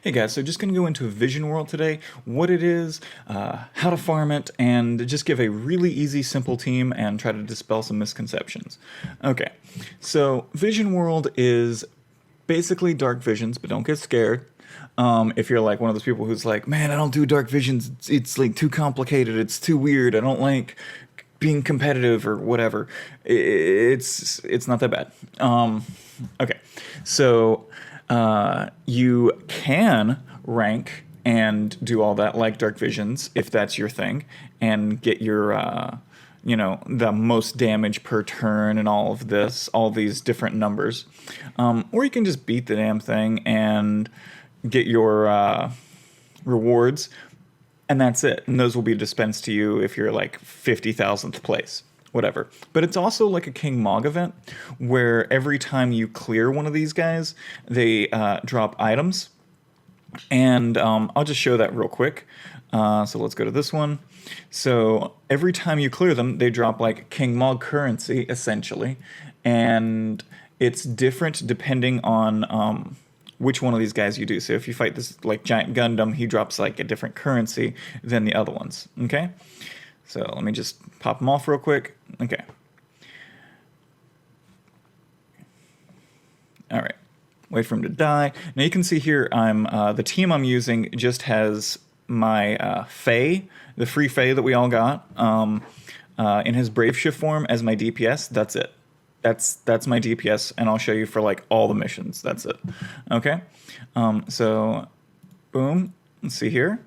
Hey guys, so just going to go into Vision World today, what it is, how to farm it, and just give a really easy, simple team and try to dispel some misconceptions. Okay, so Vision World is basically Dark Visions, but don't get scared. If you're like one of those people who's like, man, I don't do Dark Visions, it's like too complicated, it's too weird, I don't like being competitive or whatever. It's not that bad. Okay, so you can rank and do all that like Dark Visions if that's your thing, and get your the most damage per turn and all of this, all these different numbers. Or you can just beat the damn thing and get your rewards, and that's it. And those will be dispensed to you if you're like 50,000th place, whatever. But it's also like a Kingmog event where every time you clear one of these guys, they drop items. And I'll just show that real quick. So let's go to this one. So every time you clear them, they drop like Kingmog currency, essentially. And it's different depending on which one of these guys you do. So if you fight this like giant Gundam, he drops like a different currency than the other ones. Okay? So let me just pop them off real quick. Okay. All right. Wait for him to die. Now you can see here, the team I'm using just has my Fae, the free Fae that we all got, in his Brave Shift form as my DPS. That's it. That's my DPS, and I'll show you for like all the missions. That's it. Okay. So, boom. Let's see here.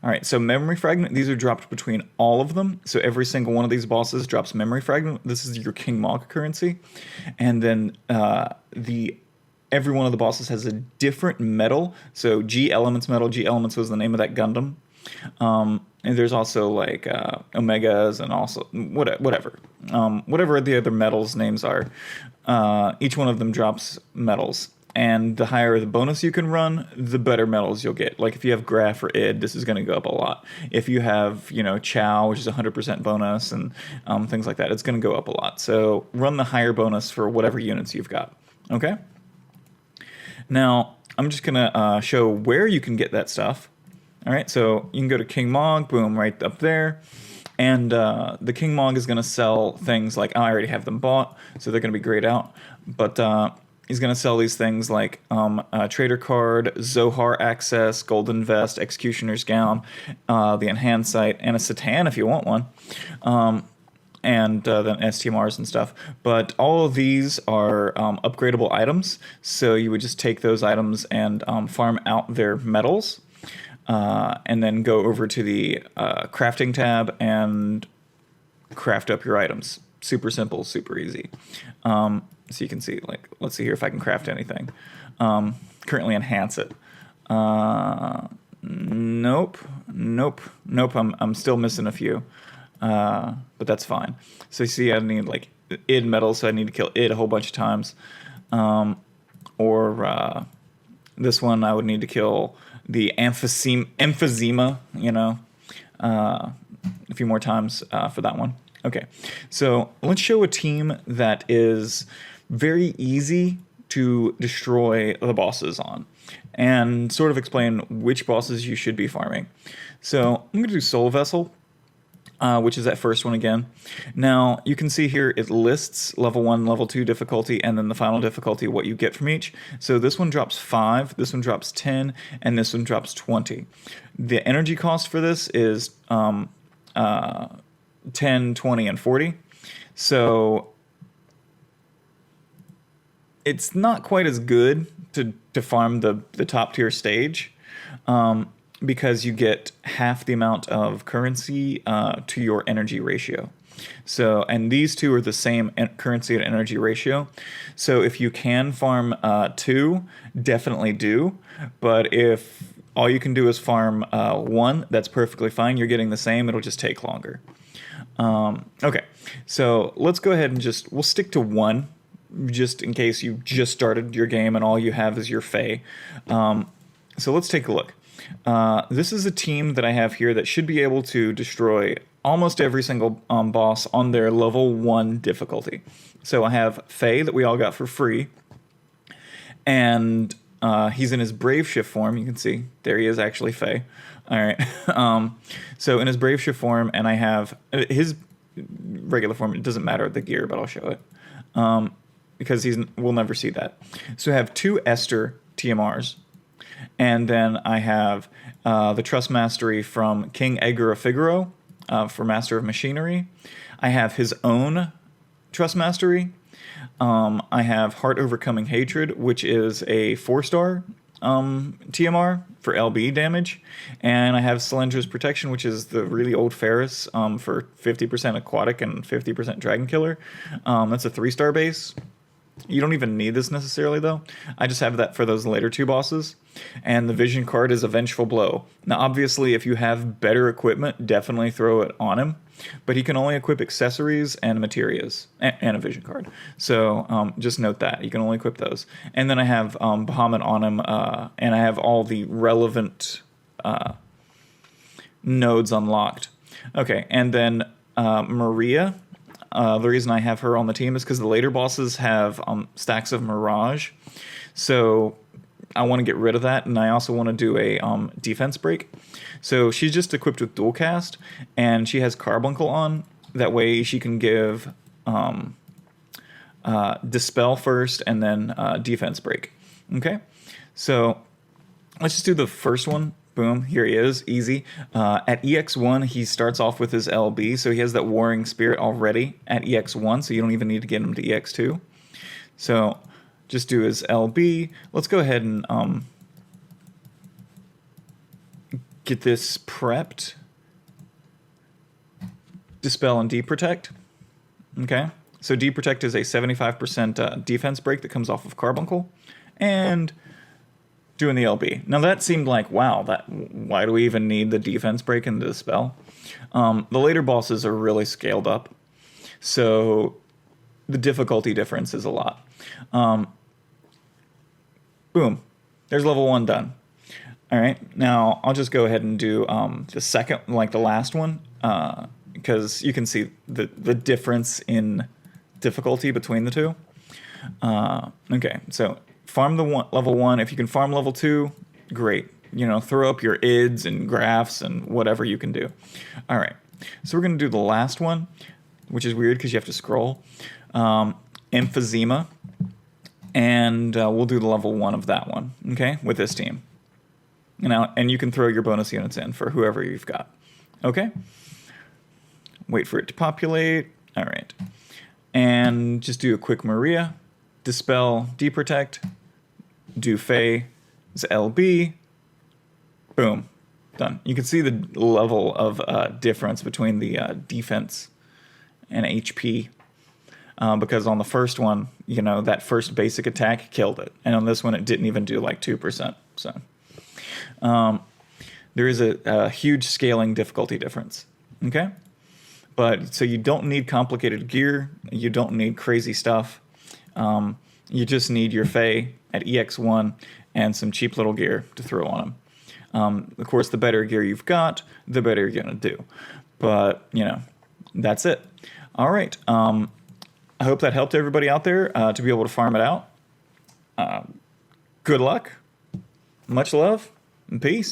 All right, so Memory Fragment, these are dropped between all of them. So every single one of these bosses drops Memory Fragment. This is your Kingmog currency. And then every one of the bosses has a different medal. So G Elements medal. G Elements was the name of that Gundam. And there's also like Omegas and also whatever. Whatever the other medals names are. Each one of them drops medals. And the higher the bonus you can run, the better medals you'll get. Like if you have Graph or Id, this is going to go up a lot. If you have, Chow, which is 100% bonus, and things like that, it's going to go up a lot. So run the higher bonus for whatever units you've got. Okay? Now, I'm just going to show where you can get that stuff. All right, so you can go to Kingmog, boom, right up there. And the Kingmog is going to sell things like, I already have them bought, so they're going to be grayed out. But he's going to sell these things like Trader Card, Zohar Access, Golden Vest, Executioner's Gown, the Enhanced Sight, and a Satan if you want one. And then STMRs and stuff. But all of these are upgradable items, so you would just take those items and farm out their medals, and then go over to the crafting tab and craft up your items. Super simple, super easy. So you can see, like, let's see here if I can craft anything. Currently enhance it. Nope. I'm still missing a few. But that's fine. So you see I need like id medals, so I need to kill id a whole bunch of times. Or this one I would need to kill the emphysema, a few more times for that one. Okay, so let's show a team that is very easy to destroy the bosses on, and sort of explain which bosses you should be farming. So I'm going to do Soul Vessel, which is that first one again. Now, you can see here it lists level 1, level 2 difficulty, and then the final difficulty, what you get from each. So this one drops 5, this one drops 10, and this one drops 20. The energy cost for this is 10, 20, and 40. So it's not quite as good to farm the top tier stage, because you get half the amount of currency to your energy ratio. So, and these two are the same currency and energy ratio. So if you can farm 2, definitely do. But if all you can do is farm 1, that's perfectly fine. You're getting the same. It'll just take longer. Okay, so let's go ahead and we'll stick to 1, just in case you just started your game and all you have is your Fae. So let's take a look. This is a team that I have here that should be able to destroy almost every single boss on their level 1 difficulty. So I have Fae that we all got for free, and He's in his Brave Shift form. You can see there he is, actually Fey. All right. So in his Brave Shift form, and I have his regular form. It doesn't matter the gear, but I'll show it because we'll never see that. So I have 2 Esther TMRs, and then I have the Trust Mastery from King Edgar of Figaro for Master of Machinery. I have his own Trust Mastery. I have Heart Overcoming Hatred, which is a 4-star TMR for LB damage. And I have Solendra's Protection, which is the really old Ferris for 50% Aquatic and 50% Dragon Killer. That's a 3-star base. You don't even need this necessarily, though. I just have that for those later 2 bosses. And the Vision card is a Vengeful Blow. Now, obviously, if you have better equipment, definitely throw it on him. But he can only equip accessories and materias and a Vision card. So just note that. You can only equip those. And then I have Bahamut on him, and I have all the relevant nodes unlocked. Okay, and then Maria. The reason I have her on the team is because the later bosses have stacks of Mirage. So I want to get rid of that, and I also want to do a defense break. So she's just equipped with Dual Cast, and she has Carbuncle on. That way she can give Dispel first, and then defense break. Okay, so let's just do the first one. Boom, here he is, easy. At EX1, he starts off with his LB, so he has that Warring Spirit already at EX1, so you don't even need to get him to EX2. So just do his LB. Let's go ahead and get this prepped. Dispel and Deprotect. Okay, so Deprotect is a 75% defense break that comes off of Carbuncle. And doing the LB. Now that seemed like, wow, why do we even need the defense break and the Dispel? The later bosses are really scaled up, so the difficulty difference is a lot. Boom, there's level 1 done. All right, now I'll just go ahead and do the second, like the last one, because you can see the difference in difficulty between the 2. Okay, so farm the level 1. If you can farm level 2, great. You know, throw up your IDs and graphs and whatever you can do. All right, so we're going to do the last one, which is weird because you have to scroll. Emphysema, and we'll do the level 1 of that one, okay, with this team. And you can throw your bonus units in for whoever you've got. Okay? Wait for it to populate. All right. And just do a quick Maria. Dispel, Deprotect. Do Fey. LB. Boom. Done. You can see the level of difference between the defense and HP. Because on the first one, you know, that first basic attack killed it. And on this one, it didn't even do like 2%. So there is a huge scaling difficulty difference. Okay? But so you don't need complicated gear. You don't need crazy stuff. You just need your Fey at EX1 and some cheap little gear to throw on them. Of course, the better gear you've got, the better you're going to do. But, you know, that's it. All right. I hope that helped everybody out there to be able to farm it out. Good luck. Much love and peace.